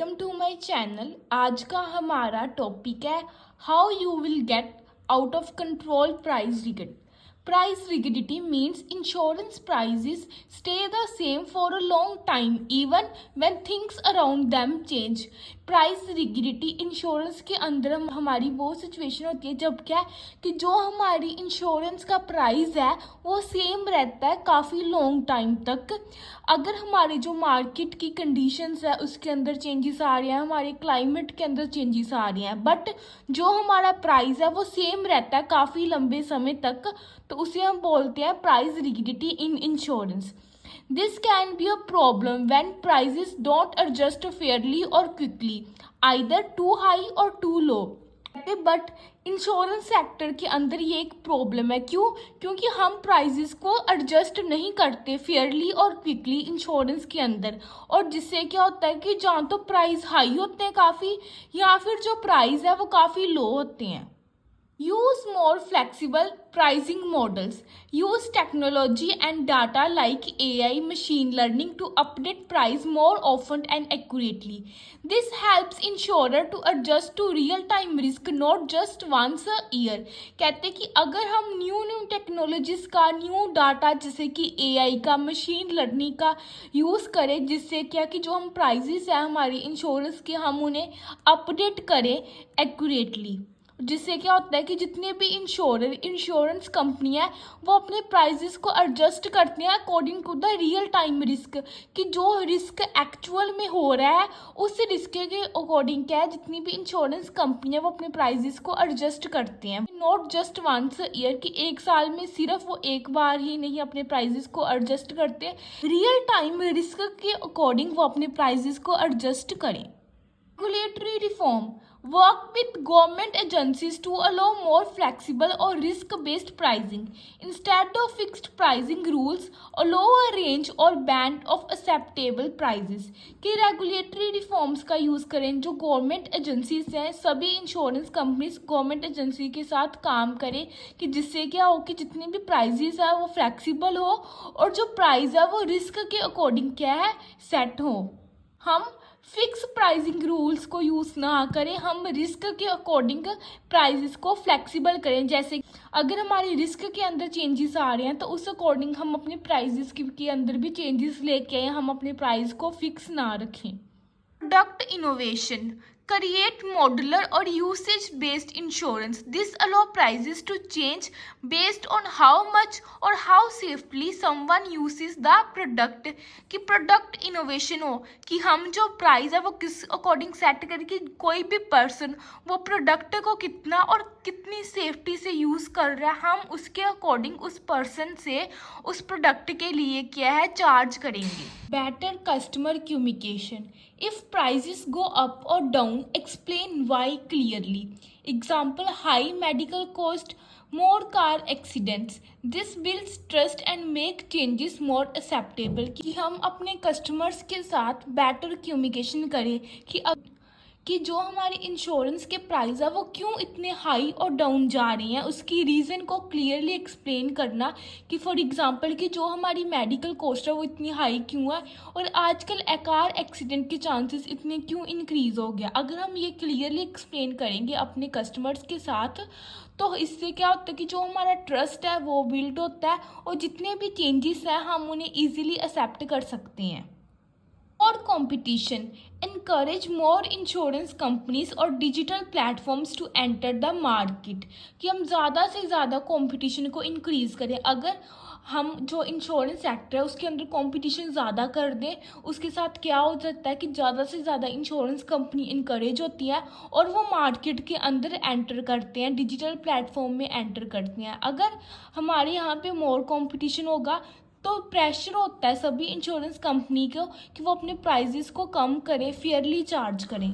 Welcome to my channel. आज का हमारा टॉपिक है how you will get out of control price rigid. Price rigidity means insurance prices stay the same for a long time even when things around them change. Price rigidity insurance के अंदर हमारी वो situation होती है जब क्या कि जो हमारी इंश्योरेंस का प्राइस है वो सेम रहता है काफ़ी लॉन्ग टाइम तक। अगर हमारी जो मार्केट की कंडीशंस है उसके अंदर चेंजेस आ रहे हैं, हमारे क्लाइमेट के अंदर चेंजेस आ रहे हैं, बट जो हमारा प्राइस है वो सेम रहता है काफ़ी लंबे समय तक, तो उसे हम बोलते हैं price rigidity in insurance. This can be a problem when prices don't adjust fairly और क्विकली, आइदर टू हाई और too low. But insurance sector के अंदर ये एक प्रॉब्लम है। क्योंकि हम प्राइजेस को एडजस्ट नहीं करते फेयरली और क्विकली इंश्योरेंस के अंदर, और जिससे क्या होता है कि जहाँ तो प्राइस हाई होते हैं काफ़ी, या फिर जो प्राइस है वो काफ़ी लो होते हैं। Use more flexible pricing models. Use technology and data like AI, machine learning to update price more often and accurately. This helps insurer to adjust to real-time risk, not just once a year. कहते हैं कि अगर हम new technologies का, new data जैसे कि AI का, machine learning का यूज़ करें, जिससे क्या कि जो हम प्राइजेस है हमारी इंश्योरेंस के हम उन्हें अपडेट करें एक्यूरेटली, जिससे क्या होता है कि जितने भी इंश्योरेंस कंपनी है वो अपने प्राइजेस को एडजस्ट करते हैं according to the real time risk, कि जो रिस्क एक्चुअल में हो रहा है उस रिस्क के अकॉर्डिंग क्या है जितनी भी इंश्योरेंस कंपनी है वो अपने प्राइजेस को एडजस्ट करते हैं। नॉट जस्ट वंस ईयर, कि एक साल में सिर्फ वो एक बार ही नहीं अपने प्राइजेस को एडजस्ट करते, रियल टाइम रिस्क के अकॉर्डिंग वो अपने प्राइजेस को एडजस्ट करें। Regulatory reform. Work with government agencies to allow more flexible or risk-based pricing. Instead of fixed pricing rules, allow a range or band of acceptable prices. कि regulatory reforms का use करें, जो government agencies हैं सभी insurance companies government agency के साथ काम करें, कि जिससे क्या हो कि जितने भी प्राइजेस है वो फ्लेक्सिबल हो और जो प्राइस है वो रिस्क के अकॉर्डिंग क्या है सेट हो। हम फिक्स प्राइसिंग रूल्स को यूज़ ना करें, हम रिस्क के अकॉर्डिंग प्राइसेस को फ्लेक्सिबल करें। जैसे अगर हमारे रिस्क के अंदर चेंजेस आ रहे हैं तो उस अकॉर्डिंग हम अपने प्राइसेस के अंदर भी चेंजेस लेके आए, हम अपने प्राइस को फिक्स ना रखें। Product innovation. Create modular or usage-based insurance. This allows prices to change based on how much or how safely someone uses the product. कि प्रोडक्ट इनोवेशन हो, कि हम जो प्राइस है वो किस अकॉर्डिंग सेट करें कि कोई भी पर्सन वो प्रोडक्ट को कितना और कितनी सेफ्टी से यूज़ कर रहा है, हम उसके अकॉर्डिंग उस पर्सन से उस प्रोडक्ट के लिए क्या है चार्ज करेंगे। Better customer communication. If prices go up or down, explain why clearly. Example, high medical cost, more car accidents. This builds trust and make changes more acceptable. कि हम अपने कस्टमर्स के साथ बेटर कम्युनिकेशन करें कि जो हमारे इंश्योरेंस के प्राइस है वो क्यों इतने हाई और डाउन जा रहे हैं, उसकी रीज़न को क्लियरली एक्सप्लेन करना, कि फॉर एग्जांपल कि जो हमारी मेडिकल कॉस्ट है वो इतनी हाई क्यों है और आजकल कार एक्सीडेंट के चांसेस इतने क्यों इंक्रीज़ हो गया। अगर हम ये क्लियरली एक्सप्लेन करेंगे अपने कस्टमर्स के साथ तो इससे क्या होता है कि जो हमारा ट्रस्ट है वो बिल्ड होता है और जितने भी चेंजेस हैं हम उन्हें ईजिली एक्सेप्ट कर सकते हैं। और competition. Encourage more insurance companies और digital platforms to enter the market, कि हम ज़्यादा से ज़्यादा कंपटीशन को इंक्रीज़ करें। अगर हम जो इंश्योरेंस सेक्टर है उसके अंदर कंपटीशन ज़्यादा कर दें, उसके साथ क्या हो जाता है कि ज़्यादा से ज़्यादा इंश्योरेंस कंपनी इनकरेज होती है और वो मार्केट के अंदर एंटर करते हैं, डिजिटल प्लेटफॉर्म में एंटर करते हैं। अगर हमारे यहाँ पे मोर कंपटीशन होगा तो प्रेशर होता है सभी इंश्योरेंस कंपनी को कि वो अपने प्राइजेस को कम करें, फेयरली चार्ज करें।